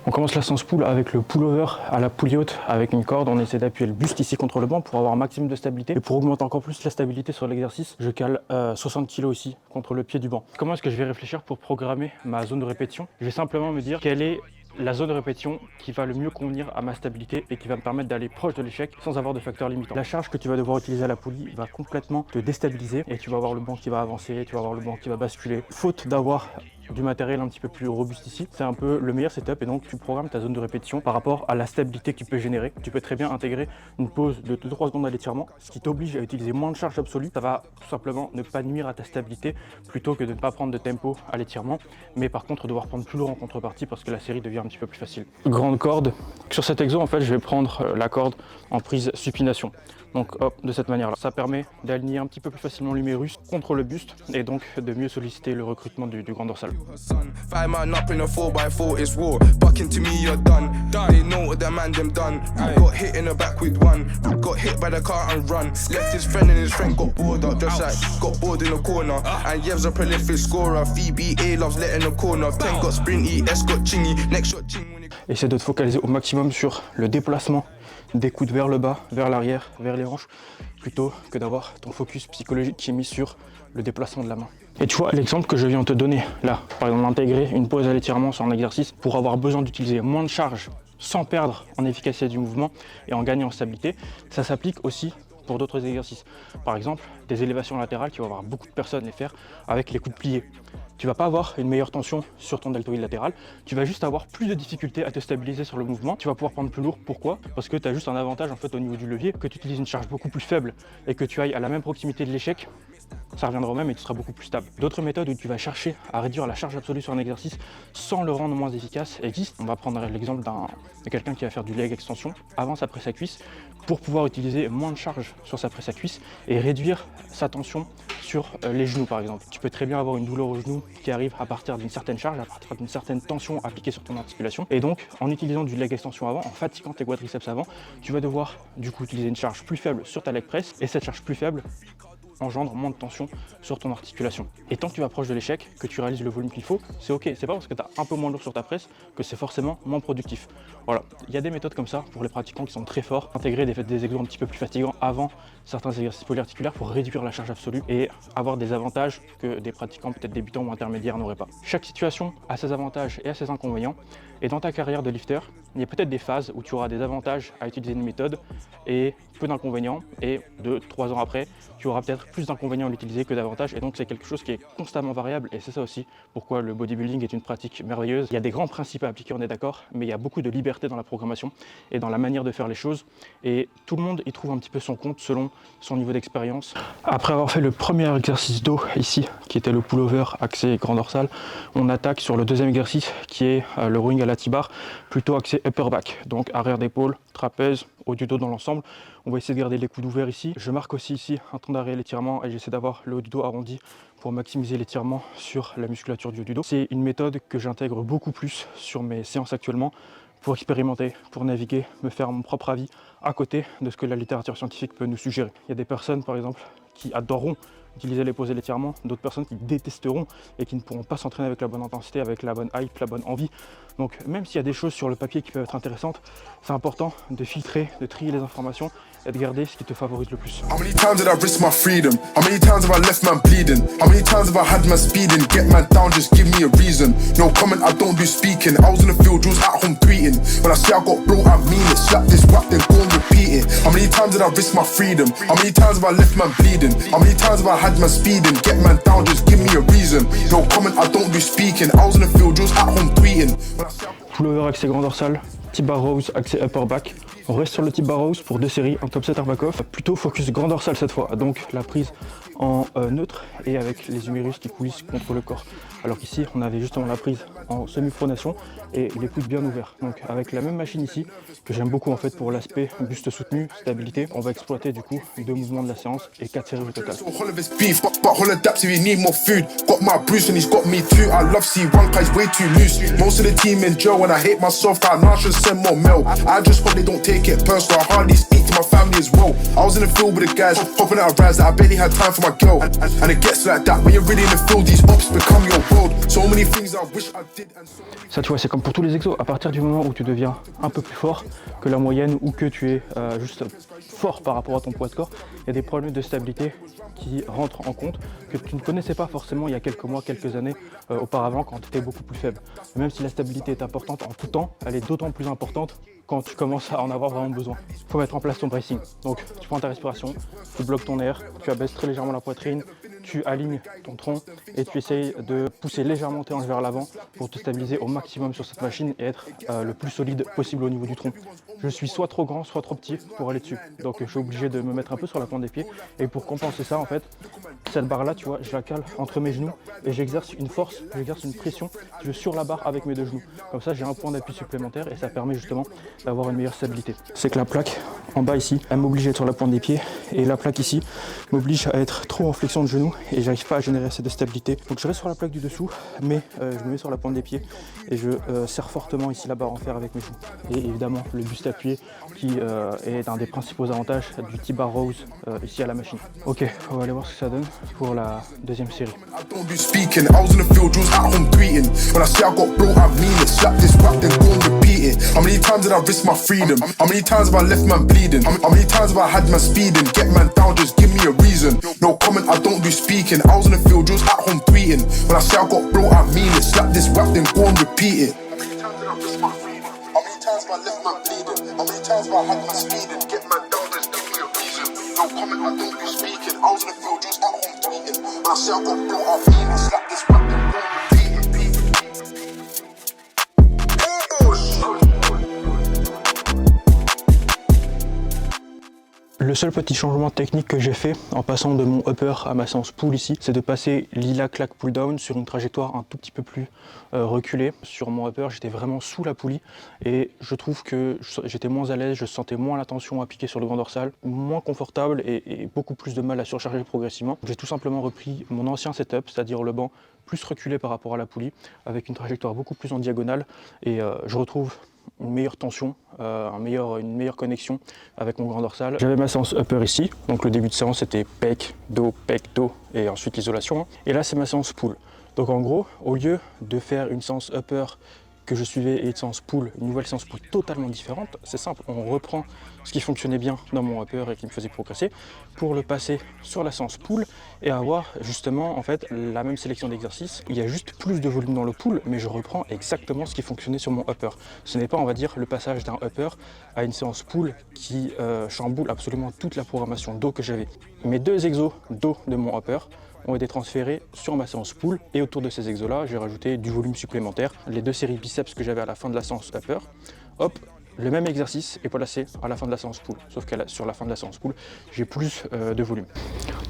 On commence la séance pull avec le pullover à la poulie haute avec une corde. On essaie d'appuyer le buste ici contre le banc pour avoir un maximum de stabilité. Et pour augmenter encore plus la stabilité sur l'exercice, je cale 60 kg ici contre le pied du banc. Comment est-ce que je vais réfléchir pour programmer ma zone de répétition? Je vais simplement me dire quelle est la zone de répétition qui va le mieux convenir à ma stabilité et qui va me permettre d'aller proche de l'échec sans avoir de facteurs limitants. La charge que tu vas devoir utiliser à la poulie va complètement te déstabiliser et tu vas avoir le banc qui va avancer, tu vas avoir le banc qui va basculer. Faute d'avoir du matériel un petit peu plus robuste ici, c'est un peu le meilleur setup et donc tu programmes ta zone de répétition par rapport à la stabilité que tu peux générer. Tu peux très bien intégrer une pause de 2-3 secondes à l'étirement, ce qui t'oblige à utiliser moins de charge absolue. Ça va tout simplement ne pas nuire à ta stabilité plutôt que de ne pas prendre de tempo à l'étirement, mais par contre devoir prendre plus lourd en contrepartie parce que la série devient un petit peu plus facile. Grande corde. Sur cet exo, en fait, je vais prendre la corde en prise supination. Donc hop, de cette manière-là. Ça permet d'aligner un petit peu plus facilement l'humérus contre le buste et donc de mieux solliciter le recrutement du grand dorsal. Essaie de te focaliser au maximum sur le déplacement des coudes vers le bas, vers l'arrière, vers les hanches, plutôt que d'avoir ton focus psychologique qui est mis sur le déplacement de la main. Et tu vois, l'exemple que je viens de te donner là, par exemple intégrer une pause à l'étirement sur un exercice pour avoir besoin d'utiliser moins de charge sans perdre en efficacité du mouvement et en gagnant en stabilité, ça s'applique aussi pour d'autres exercices. Par exemple, des élévations latérales qui vont avoir beaucoup de personnes les faire avec les coudes pliés. Tu vas pas avoir une meilleure tension sur ton deltoïde latéral, tu vas juste avoir plus de difficultés à te stabiliser sur le mouvement, tu vas pouvoir prendre plus lourd. Pourquoi? Parce que tu as juste un avantage en fait au niveau du levier, que tu utilises une charge beaucoup plus faible et que tu ailles à la même proximité de l'échec, ça reviendra au même et tu seras beaucoup plus stable. D'autres méthodes où tu vas chercher à réduire la charge absolue sur un exercice sans le rendre moins efficace existent. On va prendre l'exemple de quelqu'un qui va faire du leg extension avant sa presse à cuisse pour pouvoir utiliser moins de charge sur sa presse à cuisse et réduire sa tension sur les genoux par exemple. Tu peux très bien avoir une douleur au genou qui arrive à partir d'une certaine charge, à partir d'une certaine tension appliquée sur ton articulation. Et donc en utilisant du leg extension avant, en fatiguant tes quadriceps avant, tu vas devoir du coup utiliser une charge plus faible sur ta leg press et cette charge plus faible engendre moins de tension sur ton articulation. Et tant que tu vas proche de l'échec, que tu réalises le volume qu'il faut, c'est ok. C'est pas parce que tu as un peu moins lourd sur ta presse que c'est forcément moins productif. Voilà, il y a des méthodes comme ça pour les pratiquants qui sont très forts. Intégrer des exos un petit peu plus fatigants avant certains exercices polyarticulaires pour réduire la charge absolue et avoir des avantages que des pratiquants peut-être débutants ou intermédiaires n'auraient pas. Chaque situation a ses avantages et a ses inconvénients. Et dans ta carrière de lifter, il y a peut-être des phases où tu auras des avantages à utiliser une méthode et peu d'inconvénients. Et 2-3 ans après, tu auras peut-être plus d'inconvénients à l'utiliser que d'avantages. Et donc c'est quelque chose qui est constamment variable. Et c'est ça aussi pourquoi le bodybuilding est une pratique merveilleuse. Il y a des grands principes à appliquer, on est d'accord, mais il y a beaucoup de liberté dans la programmation et dans la manière de faire les choses. Et tout le monde y trouve un petit peu son compte selon son niveau d'expérience. Après avoir fait le premier exercice dos ici, qui était le pullover axé grand dorsal, on attaque sur le deuxième exercice qui est le rowing à la T-bar, plutôt axé upper back, donc arrière d'épaule, trapèze, haut du dos dans l'ensemble. On va essayer de garder les coudes ouverts ici. Je marque aussi ici un temps d'arrêt à l'étirement et j'essaie d'avoir le haut du dos arrondi pour maximiser l'étirement sur la musculature du haut du dos. C'est une méthode que j'intègre beaucoup plus sur mes séances actuellement pour expérimenter, pour naviguer, me faire mon propre avis à côté de ce que la littérature scientifique peut nous suggérer. Il y a des personnes par exemple qui adoreront utiliser les pauses et l'étirement, d'autres personnes qui détesteront et qui ne pourront pas s'entraîner avec la bonne intensité, avec la bonne hype, la bonne envie. Donc même s'il y a des choses sur le papier qui peuvent être intéressantes, c'est important de filtrer, de trier les informations et de garder ce qui te favorise le plus. How many times did I risk my freedom? How many times have I left man bleeding? How many times have I had man speeding? Get man down, just give me a reason. No comment, I don't do speaking. I was in the field, you was at home tweeting. When I say I got blow, I mean it. Slap this rap, then go and repeat it. How many times did I risk my freedom? How many times have I left man bleeding? How many times have I had man speeding? Get man down, just give me a reason. No comment, I don't do speaking. I was in the field, you was at home tweeting. Pullover axé grand dorsal, T-bar rows axé upper back. On reste sur le T-bar rows pour 2 séries, un top 7 back-off. Plutôt focus grand dorsal cette fois, donc la prise en neutre et avec les humérus qui coulissent contre le corps. Alors qu'ici, on avait justement la prise en semi-pronation et les coudes bien ouverts. Donc avec la même machine ici, que j'aime beaucoup en fait pour l'aspect buste soutenu, stabilité, on va exploiter du coup 2 mouvements de la séance et 4 séries au total. I just hope they don't take take it personal, I hardly speak to my family as well. I was in the field with the guys, hopping out of rides that I barely had time for my girl. And it gets like that when you're really in the field, these ops become your world. So many things I wish I did and so many... Ça, tu vois, c'est comme pour tous les exos. À partir du moment où tu deviens un peu plus fort que la moyenne ou que tu es juste fort par rapport à ton poids de corps, il y a des problèmes de stabilité qui rentrent en compte que tu ne connaissais pas forcément il y a quelques mois, quelques années auparavant quand tu étais beaucoup plus faible. Et même si la stabilité est importante en tout temps, elle est d'autant plus importante quand tu commences à en avoir vraiment besoin. Il faut mettre en place ton bracing. Donc tu prends ta respiration, tu bloques ton air, tu abaisses très légèrement la poitrine, tu alignes ton tronc et tu essayes de pousser légèrement tes hanches vers l'avant pour te stabiliser au maximum sur cette machine et être le plus solide possible au niveau du tronc. Je suis soit trop grand, soit trop petit pour aller dessus. Donc je suis obligé de me mettre un peu sur la pointe des pieds. Et pour compenser ça, en fait, cette barre-là, tu vois, je la cale entre mes genoux et j'exerce une force, j'exerce une pression sur la barre avec mes deux genoux. Comme ça, j'ai un point d'appui supplémentaire et ça permet justement d'avoir une meilleure stabilité. C'est que la plaque en bas ici, elle m'oblige à être sur la pointe des pieds et la plaque ici m'oblige à être trop en flexion de genoux et j'arrive pas à générer assez de stabilité. Donc je reste sur la plaque du dessous, mais je me mets sur la pointe des pieds et je serre fortement ici la barre en fer avec mes genoux. Et évidemment, le buste appuyé qui est un des principaux avantages du T-bar Rose ici à la machine. Ok, on va aller voir ce que ça donne pour la deuxième série. I don't do speaking, I was in the field, was at home tweeting. When I say I got bro, I mean it. Slap this whack, then go and repeat it. How many times did I risk my freedom? How many times have I left man bleeding? How many times have I had man speeding? Get man down, just give me a reason. No comment, I don't do speaking. I was in the field, was at home tweeting. When I say I got bro, I mean it. Slap this whack, then go and repeat it. How many times did I risk my freedom? How many times have I left man bleeding? How many times have I had man speeding? Get man down, just give me a reason. No comment, I don't do speaking. I was in the field, was at home tweeting. When I say I got bro, I mean it. Slap this whack, then go and repeat it. Le seul petit changement technique que j'ai fait en passant de mon upper à ma séance pull ici, c'est de passer lila claque pull down sur une trajectoire un tout petit peu plus reculée. Sur mon upper, j'étais vraiment sous la poulie et je trouve que j'étais moins à l'aise, je sentais moins la tension appliquée sur le grand dorsal, moins confortable et beaucoup plus de mal à surcharger progressivement. J'ai tout simplement repris mon ancien setup, c'est-à-dire le banc plus reculé par rapport à la poulie, avec une trajectoire beaucoup plus en diagonale et je retrouve une meilleure tension, une meilleure connexion avec mon grand dorsal. J'avais ma séance upper ici, donc le début de séance c'était pec, dos et ensuite l'isolation. Et là c'est ma séance pull. Donc en gros, au lieu de faire une séance upper que je suivais et une séance pull, une nouvelle séance pull totalement différente, c'est simple, on reprend ce qui fonctionnait bien dans mon upper et qui me faisait progresser pour le passer sur la séance pull et avoir justement en fait la même sélection d'exercices. Il y a juste plus de volume dans le pull, mais je reprends exactement ce qui fonctionnait sur mon upper. Ce n'est pas, on va dire, le passage d'un upper à une séance pull qui chamboule absolument toute la programmation dos que j'avais. Mes deux exos dos de mon upper ont été transférés sur ma séance pull et autour de ces exos là j'ai rajouté du volume supplémentaire. Les deux séries biceps que j'avais à la fin de la séance upper, hop, le même exercice est placé à la fin de la séance pull, sauf que sur la fin de la séance pull j'ai plus de volume.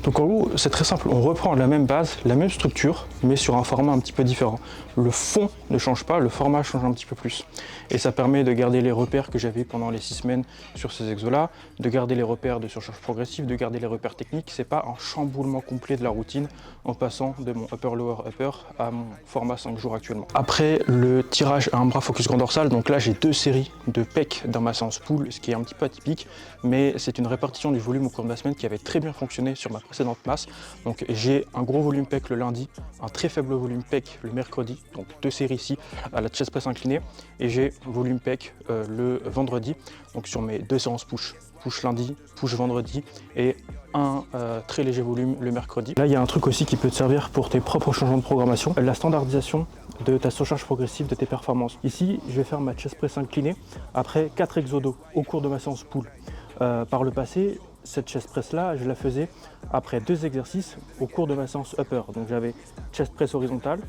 Donc en gros c'est très simple, on reprend la même base, la même structure mais sur un format un petit peu différent. Le fond ne change pas, le format change un petit peu plus et ça permet de garder les repères que j'avais pendant les 6 semaines sur ces exos là, de garder les repères de surcharge progressive, de garder les repères techniques. C'est pas un chamboulement complet de la routine en passant de mon upper lower upper à mon format 5 jours actuellement. Après le tirage à un bras focus grand dorsal, donc là j'ai deux séries de pecs dans ma séance pull, ce qui est un petit peu atypique, mais c'est une répartition du volume au cours de la semaine qui avait très bien fonctionné sur ma précédente masse. Donc j'ai un gros volume pec le lundi, un très faible volume pec le mercredi, donc deux séries ici à la chest press inclinée, et j'ai volume pec le vendredi, donc sur mes deux séances push lundi, push vendredi et un très léger volume le mercredi. Là il y a un truc aussi qui peut te servir pour tes propres changements de programmation, la standardisation de ta surcharge progressive de tes performances. Ici je vais faire ma chest press inclinée après 4 exodos au cours de ma séance pull. Par le passé, cette chest press là je la faisais après 2 exercices au cours de ma séance upper, donc j'avais chest press horizontale,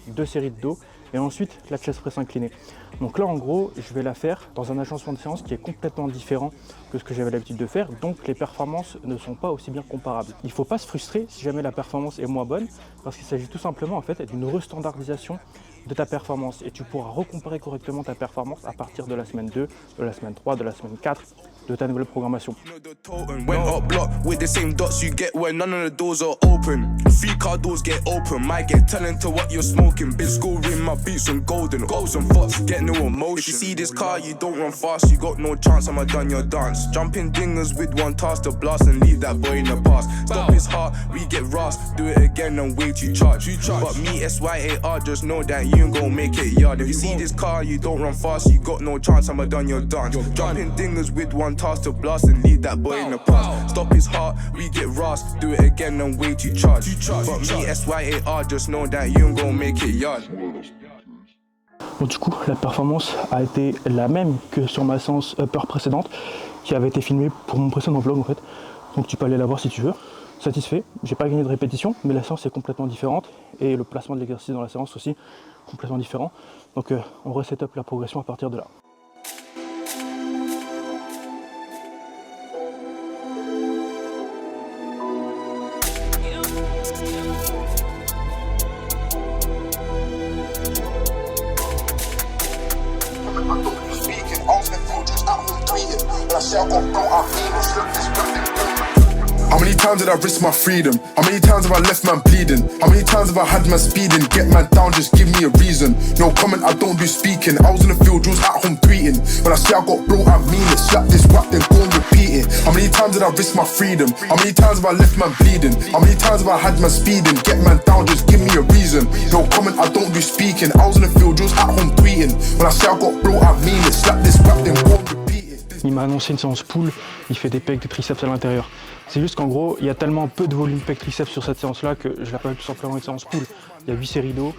2 séries de dos et ensuite la chest press inclinée. Donc là en gros je vais la faire dans un agencement de séance qui est complètement différent que ce que j'avais l'habitude de faire, donc les performances ne sont pas aussi bien comparables. Il ne faut pas se frustrer si jamais la performance est moins bonne, parce qu'il s'agit tout simplement en fait d'une restandardisation de ta performance et tu pourras recomparer correctement ta performance à partir de la semaine 2, de la semaine 3, de la semaine 4 de ta nouvelle programmation. Went up block with the same dots you get when none of the doors are open. 3-car doors get open, might get telling to what you're smoking. Big school ring, my beats on golden, goals and fox, get no emotion. If you see this car, you don't run fast, you got no chance, I'ma done your dance. Jumping dingers with one task to blast and leave that boy in the past. Stop his heart, we get rust, do it again and wait to charge. But me, SYAR, just know that you ain't gon' make it yard. If you see this car, you don't run fast, you got no chance, I'ma done your dance. Jumping dingers with one task to blast and leave that boy in the past. Stop his heart, we get rust, do it again and wait to charge. But me, SYAR, just know that you ain't gon' make it yard. Donc du coup, la performance a été la même que sur ma séance upper précédente, qui avait été filmée pour mon précédent vlog en fait. Donc tu peux aller la voir si tu veux. Satisfait, j'ai pas gagné de répétition, mais la séance est complètement différente et le placement de l'exercice dans la séance aussi complètement différent. Donc on reset up la progression à partir de là. How many times did I risk my freedom? How many times have I left man bleeding? How many times have I had man speeding? Get man down, just give me a reason. No comment, I don't do speaking. I was in the field, Jules at home tweeting. When I say I got bro, I mean it. Slap this rap, then go and repeat it. How many times did I risk my freedom? How many times have I left man bleeding? How many times have I had man speeding? Get man down, just give me a reason. No comment, I don't do speaking. I was in the field, Jules at home tweeting. When I say I got bro, I mean it. Slap this rap, then go and repeat it. Il m'a annoncé une séance pull, il fait des pecs, des triceps à l'intérieur. C'est juste qu'en gros, il y a tellement peu de volume pec triceps sur cette séance-là que je l'appelle tout simplement une séance pull. Il y a 8 séries dos,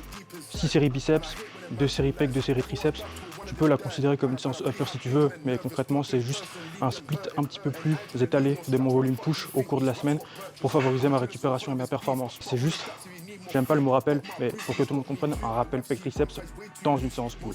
6 séries biceps, 2 séries pec, 2 séries triceps. Tu peux la considérer comme une séance upper si tu veux, mais concrètement, c'est juste un split un petit peu plus étalé de mon volume push au cours de la semaine pour favoriser ma récupération et ma performance. C'est juste, j'aime pas le mot rappel, mais pour que tout le monde comprenne, un rappel pec triceps dans une séance pull.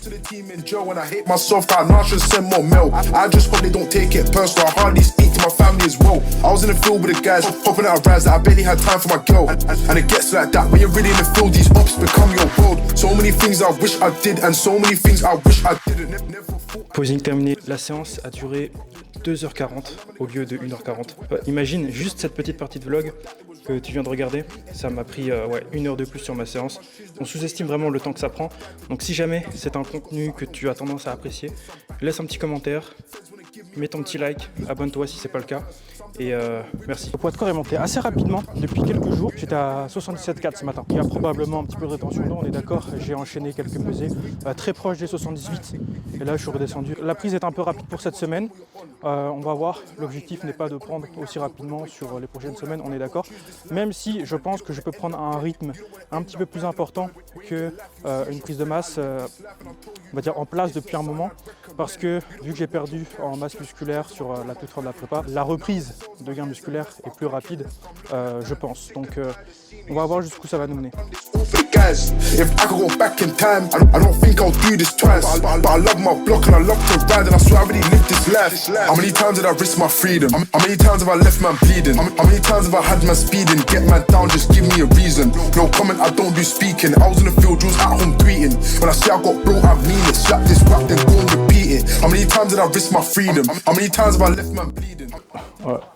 I was in the field with the guys, hopping out of rides that I barely had time for my girl. And it gets like that when you're really in the field, these ops become your world. So many things I wish I did, and so many things I wish I didn't. Posing terminé, la séance a duré 2h40 au lieu de 1h40. Imagine juste cette petite partie de vlog que tu viens de regarder, ça m'a pris 1 heure de plus sur ma séance. On sous-estime vraiment le temps que ça prend, donc si jamais c'est un contenu que tu as tendance à apprécier, laisse un petit commentaire, mets ton petit like, abonne-toi si c'est pas le cas, et merci. Le poids de corps est monté assez rapidement depuis quelques jours, j'étais à 77,4 ce matin. Il y a probablement un petit peu de rétention d'eau, on est d'accord, j'ai enchaîné quelques pesées très proches des 78, et là je suis redescendu. La prise est un peu rapide pour cette semaine, on va voir, l'objectif n'est pas de prendre aussi rapidement sur les prochaines semaines, on est d'accord, même si je pense que je peux prendre un rythme un petit peu plus important que une prise de masse, on va dire en place depuis un moment, parce que vu que j'ai perdu en masse musculaire sur la toute fin de la prépa, la reprise de gains musculaires est plus rapide, je pense. Donc on va voir jusqu'où ça va nous mener. If I could go back in time, I don't think I'll do this twice. But I love my block and I love to ride, and I swear I really live this life. How many times did I risk my freedom? How many times have I left man bleeding? How many times have I had man speeding? Get man down, just give me a reason. No comment, I don't do speaking. I was in the field, Jules at home tweeting. When I say I got bro, I mean it. Slap this rap, then go and repeat it. How many times did I risk my freedom? How many times have I left man bleeding?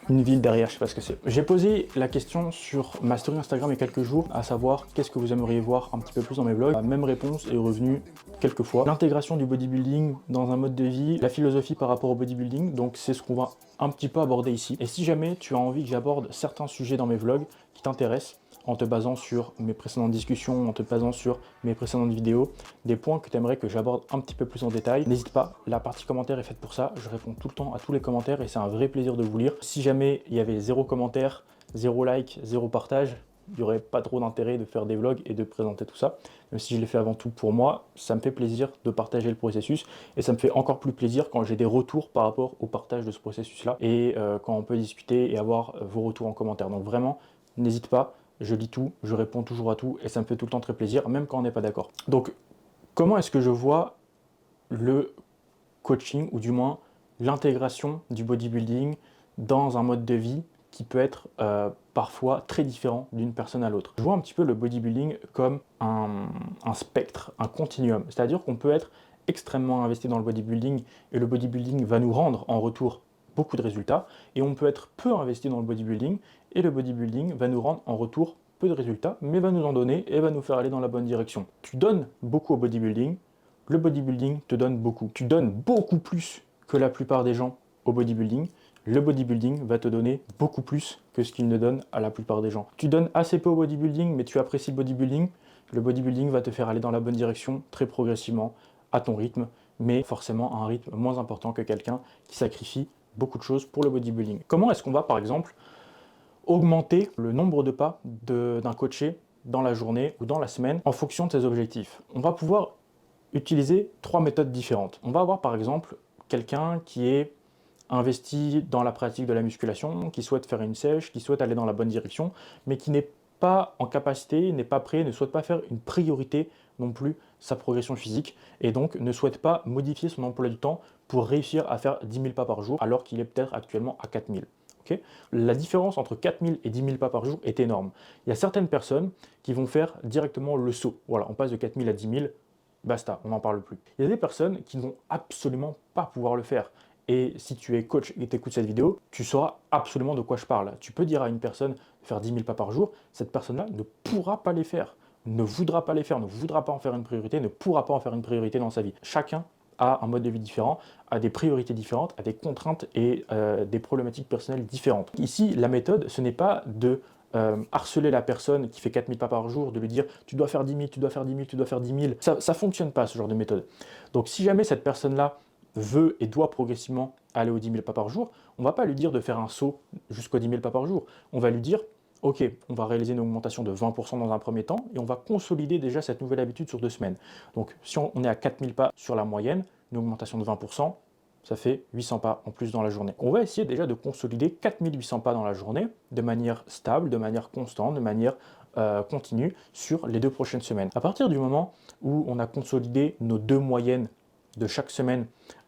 Une ville derrière, je sais pas ce que c'est. J'ai posé la question sur ma story Instagram il y a quelques jours, à savoir qu'est-ce que vous aimeriez voir un petit peu plus dans mes vlogs. La même réponse est revenue quelques fois. L'intégration du bodybuilding dans un mode de vie, la philosophie par rapport au bodybuilding, donc c'est ce qu'on va un petit peu aborder ici. Et si jamais tu as envie que j'aborde certains sujets dans mes vlogs qui t'intéressent, en te basant sur mes précédentes discussions, en te basant sur mes précédentes vidéos, des points que tu aimerais que j'aborde un petit peu plus en détail, n'hésite pas, la partie commentaire est faite pour ça, je réponds tout le temps à tous les commentaires et c'est un vrai plaisir de vous lire. Si jamais il y avait 0 commentaire, 0 like, 0 partage, il n'y aurait pas trop d'intérêt de faire des vlogs et de présenter tout ça. Même si je l'ai fait avant tout pour moi, ça me fait plaisir de partager le processus et ça me fait encore plus plaisir quand j'ai des retours par rapport au partage de ce processus-là et quand on peut discuter et avoir vos retours en commentaire. Donc vraiment, n'hésite pas. Je lis tout, je réponds toujours à tout et ça me fait tout le temps très plaisir, même quand on n'est pas d'accord. Donc, comment est-ce que je vois le coaching, ou du moins l'intégration du bodybuilding dans un mode de vie qui peut être parfois très différent d'une personne à l'autre. Je vois un petit peu le bodybuilding comme un spectre, un continuum. C'est-à-dire qu'on peut être extrêmement investi dans le bodybuilding et le bodybuilding va nous rendre en retour beaucoup de résultats, et on peut être peu investi dans le bodybuilding et le bodybuilding va nous rendre en retour peu de résultats, mais va nous en donner et va nous faire aller dans la bonne direction. Tu donnes beaucoup au bodybuilding, le bodybuilding te donne beaucoup. Tu donnes beaucoup plus que la plupart des gens au bodybuilding, le bodybuilding va te donner beaucoup plus que ce qu'il ne donne à la plupart des gens. Tu donnes assez peu au bodybuilding, mais tu apprécies le bodybuilding va te faire aller dans la bonne direction très progressivement, à ton rythme, mais forcément à un rythme moins important que quelqu'un qui sacrifie beaucoup de choses pour le bodybuilding. Comment est-ce qu'on va, par exemple, augmenter le nombre de pas d'un coaché dans la journée ou dans la semaine en fonction de ses objectifs? On va pouvoir utiliser 3 méthodes différentes. On va avoir par exemple quelqu'un qui est investi dans la pratique de la musculation, qui souhaite faire une sèche, qui souhaite aller dans la bonne direction, mais qui n'est pas en capacité, n'est pas prêt, ne souhaite pas faire une priorité non plus sa progression physique, et donc ne souhaite pas modifier son emploi du temps pour réussir à faire 10 000 pas par jour, alors qu'il est peut-être actuellement à 4 000. Okay, la différence entre 4 000 et 10 000 pas par jour est énorme. Il y a certaines personnes qui vont faire directement le saut. Voilà, on passe de 4 000 à 10 000, basta, on n'en parle plus. Il y a des personnes qui ne vont absolument pas pouvoir le faire. Et si tu es coach et t'écoutes cette vidéo, tu sauras absolument de quoi je parle. Tu peux dire à une personne de faire 10 000 pas par jour, cette personne-là ne pourra pas les faire, ne voudra pas les faire, ne voudra pas en faire une priorité, ne pourra pas en faire une priorité dans sa vie. Chacun a un mode de vie différent, a des priorités différentes, a des contraintes et des problématiques personnelles différentes. Ici, la méthode, ce n'est pas de harceler la personne qui fait 4 000 pas par jour, de lui dire tu dois faire 10 000, tu dois faire 10 000, tu dois faire 10 000. Ça ne fonctionne pas, ce genre de méthode. Donc si jamais cette personne-là veut et doit progressivement aller aux 10 000 pas par jour, on ne va pas lui dire de faire un saut jusqu'aux 10 000 pas par jour. On va lui dire ok, on va réaliser une augmentation de 20% dans un premier temps et on va consolider déjà cette nouvelle habitude sur 2 semaines. Donc si on est à 4 000 pas sur la moyenne, une augmentation de 20%, ça fait 800 pas en plus dans la journée. On va essayer déjà de consolider 4 800 pas dans la journée de manière stable, de manière constante, de manière continue sur les 2 prochaines semaines. À partir du moment où on a consolidé nos 2 moyennes de chaque semaine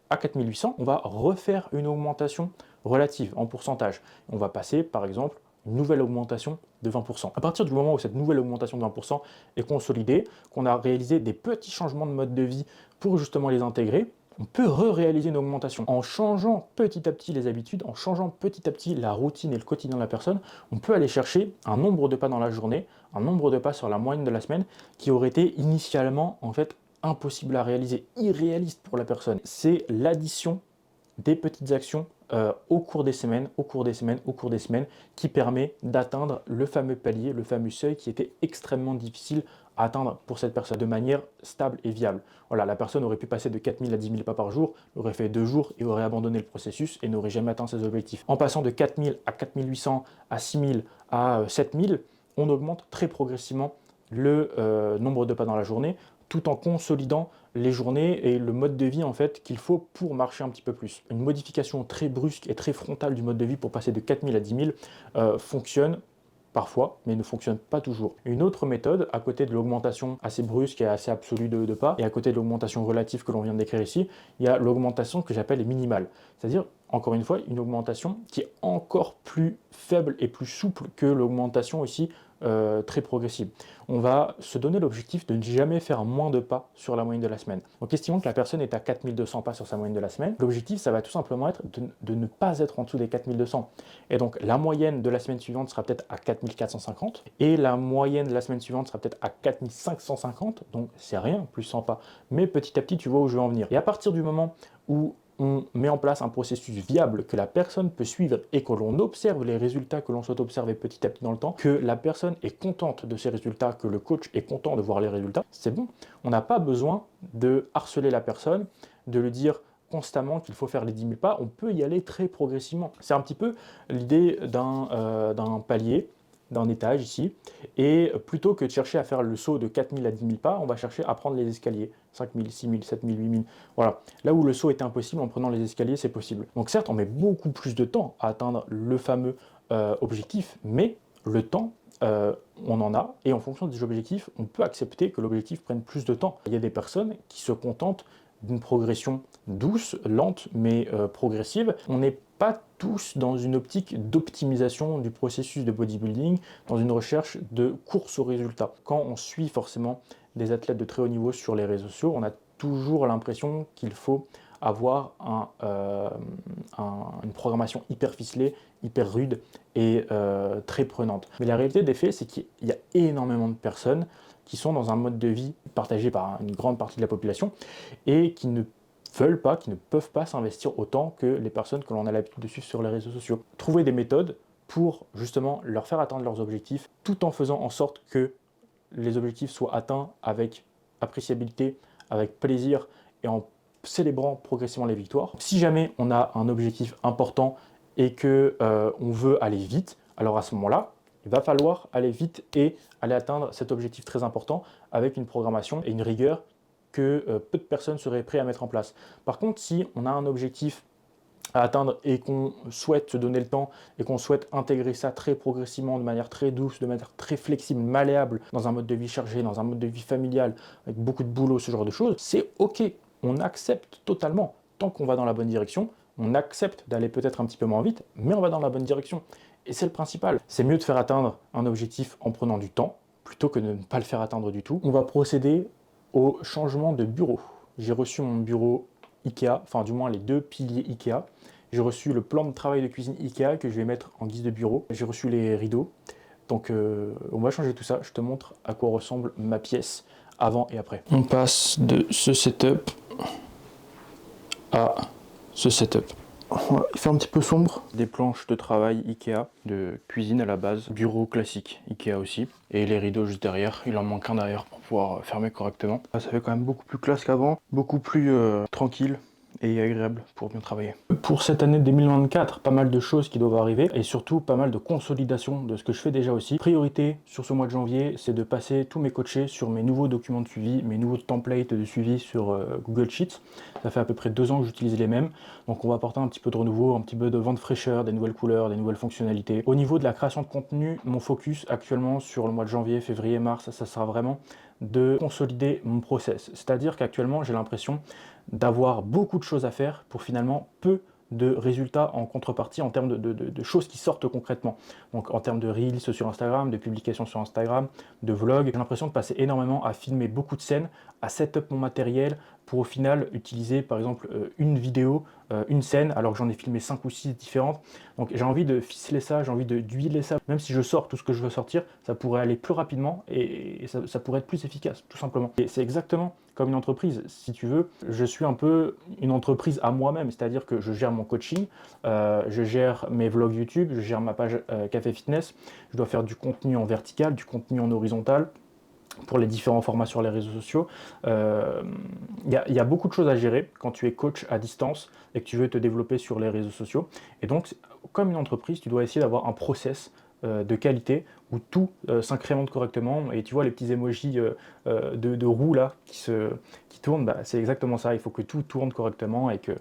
à 4 800, on va refaire une augmentation relative en pourcentage. On va passer par exemple une nouvelle augmentation de 20%. À partir du moment où cette nouvelle augmentation de 20% est consolidée, qu'on a réalisé des petits changements de mode de vie pour justement les intégrer, on peut réaliser une augmentation. En changeant petit à petit les habitudes, en changeant petit à petit la routine et le quotidien de la personne, on peut aller chercher un nombre de pas dans la journée, un nombre de pas sur la moyenne de la semaine qui aurait été initialement en fait impossible à réaliser, irréaliste pour la personne. C'est l'addition des petites actions au cours des semaines, qui permet d'atteindre le fameux palier, le fameux seuil qui était extrêmement difficile à atteindre pour cette personne de manière stable et viable. Voilà, la personne aurait pu passer de 4 000 à 10 000 pas par jour, aurait fait 2 jours et aurait abandonné le processus et n'aurait jamais atteint ses objectifs. En passant de 4 000 à 4 800 à 6 000 à 7 000, on augmente très progressivement le nombre de pas dans la journée, tout en consolidant les journées et le mode de vie en fait qu'il faut pour marcher un petit peu plus. Une modification très brusque et très frontale du mode de vie pour passer de 4 000 à 10 000 fonctionne parfois, mais ne fonctionne pas toujours. Une autre méthode, à côté de l'augmentation assez brusque et assez absolue de pas, et à côté de l'augmentation relative que l'on vient de décrire ici, il y a l'augmentation que j'appelle minimale. C'est-à-dire, encore une fois, une augmentation qui est encore plus faible et plus souple que l'augmentation ici très progressive. On va se donner l'objectif de ne jamais faire moins de pas sur la moyenne de la semaine. Donc estimons que la personne est à 4200 pas sur sa moyenne de la semaine. L'objectif, ça va tout simplement être de ne pas être en dessous des 4200. Et donc la moyenne de la semaine suivante sera peut-être à 4450 et la moyenne de la semaine suivante sera peut-être à 4550. Donc c'est rien, plus 100 pas. Mais petit à petit, tu vois où je veux en venir. Et à partir du moment où on met en place un processus viable que la personne peut suivre et que l'on observe les résultats que l'on souhaite observer petit à petit dans le temps, que la personne est contente de ces résultats, que le coach est content de voir les résultats, c'est bon. On n'a pas besoin de harceler la personne, de lui dire constamment qu'il faut faire les 10 000 pas, on peut y aller très progressivement. C'est un petit peu l'idée d'un palier, d'un étage ici, et plutôt que de chercher à faire le saut de 4 000 à 10 000 pas, on va chercher à prendre les escaliers, 5 000, 6 000, 7 000, 8 000, voilà. Là où le saut est impossible, en prenant les escaliers, c'est possible. Donc certes, on met beaucoup plus de temps à atteindre le fameux objectif, mais le temps, on en a, et en fonction des objectifs, on peut accepter que l'objectif prenne plus de temps. Il y a des personnes qui se contentent d'une progression douce, lente, mais progressive. On n'est pas tous dans une optique d'optimisation du processus de bodybuilding, dans une recherche de course au résultat. Quand on suit forcément des athlètes de très haut niveau sur les réseaux sociaux, on a toujours l'impression qu'il faut avoir une programmation hyper ficelée, hyper rude et très prenante. Mais la réalité des faits, c'est qu'il y a énormément de personnes qui sont dans un mode de vie partagé par une grande partie de la population et qui ne veulent pas, qui ne peuvent pas s'investir autant que les personnes que l'on a l'habitude de suivre sur les réseaux sociaux. Trouver des méthodes pour justement leur faire atteindre leurs objectifs, tout en faisant en sorte que les objectifs soient atteints avec appréciabilité, avec plaisir et en célébrant progressivement les victoires. Si jamais on a un objectif important et que on veut aller vite, alors à ce moment-là, il va falloir aller vite et aller atteindre cet objectif très important avec une programmation et une rigueur que peu de personnes seraient prêtes à mettre en place. Par contre, si on a un objectif à atteindre et qu'on souhaite se donner le temps et qu'on souhaite intégrer ça très progressivement, de manière très douce, de manière très flexible, malléable, dans un mode de vie chargé, dans un mode de vie familial, avec beaucoup de boulot, ce genre de choses, c'est ok. On accepte totalement. Tant qu'on va dans la bonne direction, on accepte d'aller peut-être un petit peu moins vite, mais on va dans la bonne direction. Et c'est le principal. C'est mieux de faire atteindre un objectif en prenant du temps, plutôt que de ne pas le faire atteindre du tout. On va procéder au changement de bureau. J'ai reçu mon bureau Ikea, enfin du moins les 2 piliers Ikea. J'ai reçu le plan de travail de cuisine Ikea que je vais mettre en guise de bureau. J'ai reçu les rideaux. Donc on va changer tout ça. Je te montre à quoi ressemble ma pièce avant et après. On passe de ce setup à ce setup. Voilà, il fait un petit peu sombre. Des planches de travail Ikea, de cuisine à la base, bureau classique Ikea aussi, et les rideaux juste derrière. Il en manque un derrière pour pouvoir fermer correctement. Là, ça fait quand même beaucoup plus classe qu'avant, beaucoup plus tranquille et agréable pour bien travailler. Pour cette année 2024, pas mal de choses qui doivent arriver et surtout pas mal de consolidation de ce que je fais déjà aussi. Priorité sur ce mois de janvier, c'est de passer tous mes coachés sur mes nouveaux documents de suivi, mes nouveaux templates de suivi sur Google Sheets. Ça fait à peu près 2 ans que j'utilise les mêmes, donc on va apporter un petit peu de renouveau, un petit peu de vent de fraîcheur, des nouvelles couleurs, des nouvelles fonctionnalités. Au niveau de la création de contenu, mon focus actuellement sur le mois de janvier, février, mars, ça sera vraiment de consolider mon process. C'est-à-dire qu'actuellement, j'ai l'impression d'avoir beaucoup de choses à faire pour finalement peu de résultats en contrepartie en termes de choses qui sortent concrètement. Donc en termes de reels sur Instagram, de publications sur Instagram, de vlogs, j'ai l'impression de passer énormément à filmer beaucoup de scènes, à setup mon matériel pour au final utiliser par exemple une vidéo, une scène, alors que j'en ai filmé 5 ou 6 différentes. Donc j'ai envie de ficeler ça, j'ai envie d'huiler ça. Même si je sors tout ce que je veux sortir, ça pourrait aller plus rapidement et ça pourrait être plus efficace, tout simplement. Et c'est exactement comme une entreprise. Si tu veux, je suis un peu une entreprise à moi-même, c'est-à-dire que je gère mon coaching, je gère mes vlogs YouTube, je gère ma page Café Fitness, je dois faire du contenu en vertical, du contenu en horizontal, pour les différents formats sur les réseaux sociaux. Il y a beaucoup de choses à gérer quand tu es coach à distance et que tu veux te développer sur les réseaux sociaux. Et donc, comme une entreprise, tu dois essayer d'avoir un process de qualité où tout s'incrémente correctement. Et tu vois les petits emojis de roues là qui tournent, bah, c'est exactement ça. Il faut que tout tourne correctement et que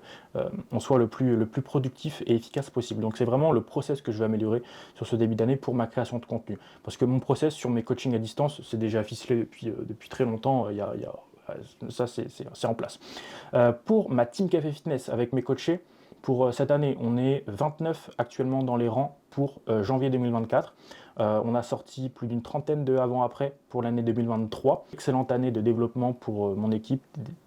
on soit le plus productif et efficace possible. Donc c'est vraiment le process que je vais améliorer sur ce début d'année pour ma création de contenu. Parce que mon process sur mes coachings à distance, c'est déjà ficelé depuis très longtemps. Ça c'est en place. Pour ma team Café Fitness avec mes coachés, pour cette année, on est 29 actuellement dans les rangs pour janvier 2024. On a sorti plus d'une trentaine de avant-après pour l'année 2023. Excellente année de développement pour mon équipe,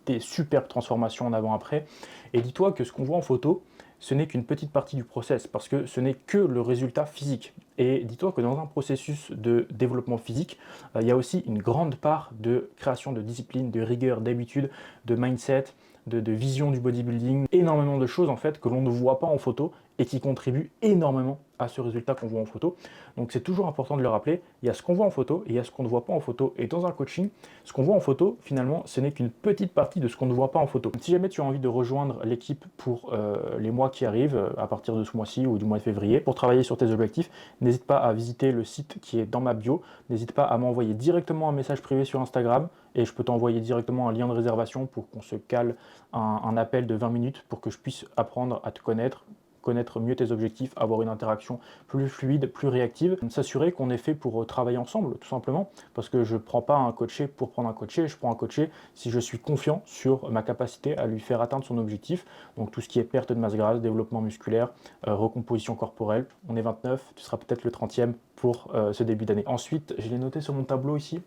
des superbes transformations en avant-après. Et dis-toi que ce qu'on voit en photo, ce n'est qu'une petite partie du process parce que ce n'est que le résultat physique. Et dis-toi que dans un processus de développement physique, il y a aussi une grande part de création de discipline, de rigueur, d'habitude, de mindset, de vision du bodybuilding, énormément de choses en fait que l'on ne voit pas en photo et qui contribuent énormément à ce résultat qu'on voit en photo. Donc c'est toujours important de le rappeler, il y a ce qu'on voit en photo et il y a ce qu'on ne voit pas en photo. Et dans un coaching, ce qu'on voit en photo, finalement, ce n'est qu'une petite partie de ce qu'on ne voit pas en photo. Si jamais tu as envie de rejoindre l'équipe pour les mois qui arrivent, à partir de ce mois-ci ou du mois de février, pour travailler sur tes objectifs, n'hésite pas à visiter le site qui est dans ma bio, n'hésite pas à m'envoyer directement un message privé sur Instagram et je peux t'envoyer directement un lien de réservation pour qu'on se cale un appel de 20 minutes pour que je puisse apprendre à te connaître, connaître mieux tes objectifs, avoir une interaction plus fluide, plus réactive, s'assurer qu'on est fait pour travailler ensemble, tout simplement, parce que je ne prends pas un coaché pour prendre un coaché, je prends un coaché si je suis confiant sur ma capacité à lui faire atteindre son objectif, donc tout ce qui est perte de masse grasse, développement musculaire, recomposition corporelle. On est 29, tu seras peut-être le 30e pour ce début d'année. Ensuite, je l'ai noté sur mon tableau ici,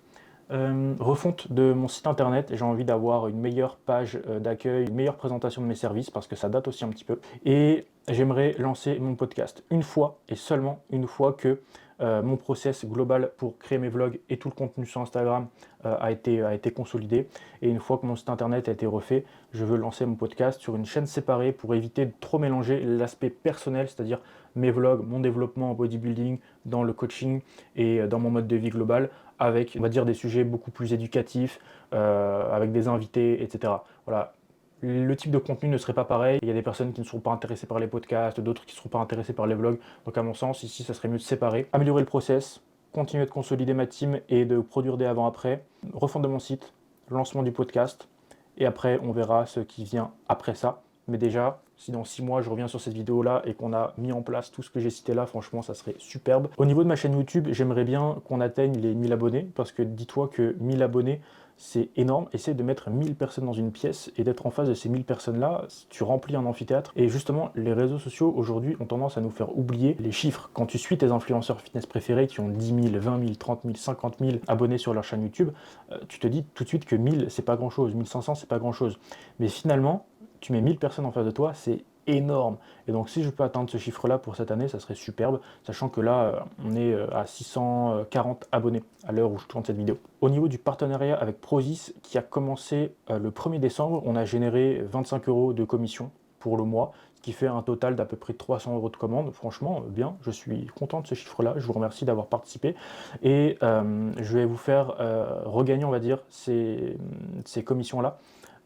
refonte de mon site internet. J'ai envie d'avoir une meilleure page d'accueil, une meilleure présentation de mes services parce que ça date aussi un petit peu. Et j'aimerais lancer mon podcast une fois et seulement une fois que mon process global pour créer mes vlogs et tout le contenu sur Instagram a été consolidé. Et une fois que mon site internet a été refait, je veux lancer mon podcast sur une chaîne séparée pour éviter de trop mélanger l'aspect personnel, c'est-à-dire mes vlogs, mon développement en bodybuilding, dans le coaching et dans mon mode de vie global, avec, on va dire, des sujets beaucoup plus éducatifs, avec des invités, etc. Voilà. Le type de contenu ne serait pas pareil. Il y a des personnes qui ne seront pas intéressées par les podcasts, d'autres qui ne seront pas intéressées par les vlogs. Donc à mon sens, ici, ça serait mieux de séparer. Améliorer le process, continuer de consolider ma team et de produire des avant-après, refondre mon site, lancement du podcast, et après, on verra ce qui vient après ça. Mais déjà, si dans 6 mois, je reviens sur cette vidéo-là et qu'on a mis en place tout ce que j'ai cité là, franchement, ça serait superbe. Au niveau de ma chaîne YouTube, j'aimerais bien qu'on atteigne les 1000 abonnés, parce que dis-toi que 1000 abonnés, c'est énorme. Essaie de mettre 1000 personnes dans une pièce et d'être en face de ces 1000 personnes-là, tu remplis un amphithéâtre. Et justement, les réseaux sociaux, aujourd'hui, ont tendance à nous faire oublier les chiffres. Quand tu suis tes influenceurs fitness préférés qui ont 10 000, 20 000, 30 000, 50 000 abonnés sur leur chaîne YouTube, tu te dis tout de suite que 1000, c'est pas grand-chose, 1500, c'est pas grand-chose. Mais finalement, tu mets 1000 personnes en face de toi, c'est énorme. Et donc si je peux atteindre ce chiffre-là pour cette année, ça serait superbe, sachant que là, on est à 640 abonnés à l'heure où je tourne cette vidéo. Au niveau du partenariat avec Prozis, qui a commencé le 1er décembre, on a généré 25 € de commission pour le mois, ce qui fait un total d'à peu près 300 € de commande. Franchement, bien, je suis content de ce chiffre-là, je vous remercie d'avoir participé. Et je vais vous faire regagner, on va dire, ces commissions-là,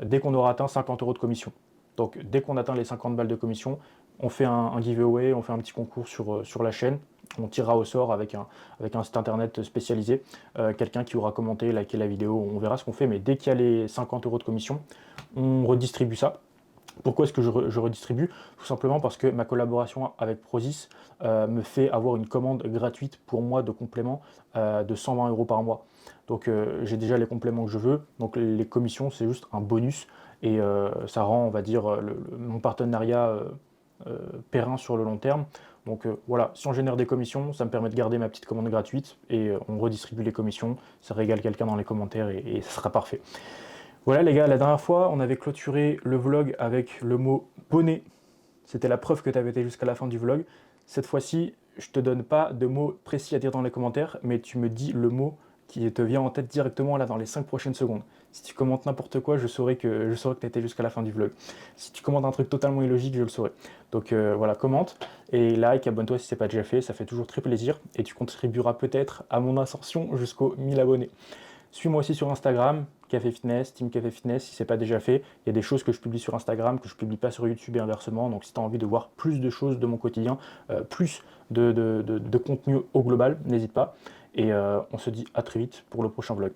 dès qu'on aura atteint 50 € de commission. Donc dès qu'on atteint les 50 balles de commission, on fait un giveaway, on fait un petit concours sur la chaîne. On tirera au sort avec un site internet spécialisé, quelqu'un qui aura commenté, liké la vidéo, on verra ce qu'on fait. Mais dès qu'il y a les 50 € de commission, on redistribue ça. Pourquoi est-ce que je redistribue? Tout simplement parce que ma collaboration avec Prozis me fait avoir une commande gratuite pour moi de compléments de 120 € par mois. Donc j'ai déjà les compléments que je veux, donc les commissions c'est juste un bonus et ça rend, on va dire, mon partenariat périn sur le long terme. Donc voilà, si on génère des commissions, ça me permet de garder ma petite commande gratuite et on redistribue les commissions, ça régale quelqu'un dans les commentaires et ça sera parfait. Voilà les gars, la dernière fois, on avait clôturé le vlog avec le mot bonnet. C'était la preuve que tu avais été jusqu'à la fin du vlog. Cette fois-ci, je te donne pas de mots précis à dire dans les commentaires, mais tu me dis le mot qui te vient en tête directement là dans les 5 prochaines secondes. Si tu commentes n'importe quoi, je saurai que tu as été jusqu'à la fin du vlog. Si tu commentes un truc totalement illogique, je le saurai. Donc voilà, commente et like, abonne-toi si ce n'est pas déjà fait, ça fait toujours très plaisir et tu contribueras peut-être à mon ascension jusqu'aux 1000 abonnés. Suis-moi aussi sur Instagram, Café Fitness, Team Café Fitness, si ce n'est pas déjà fait. Il y a des choses que je publie sur Instagram, que je ne publie pas sur YouTube et inversement. Donc si tu as envie de voir plus de choses de mon quotidien, plus de contenu au global, n'hésite pas. Et on se dit à très vite pour le prochain vlog.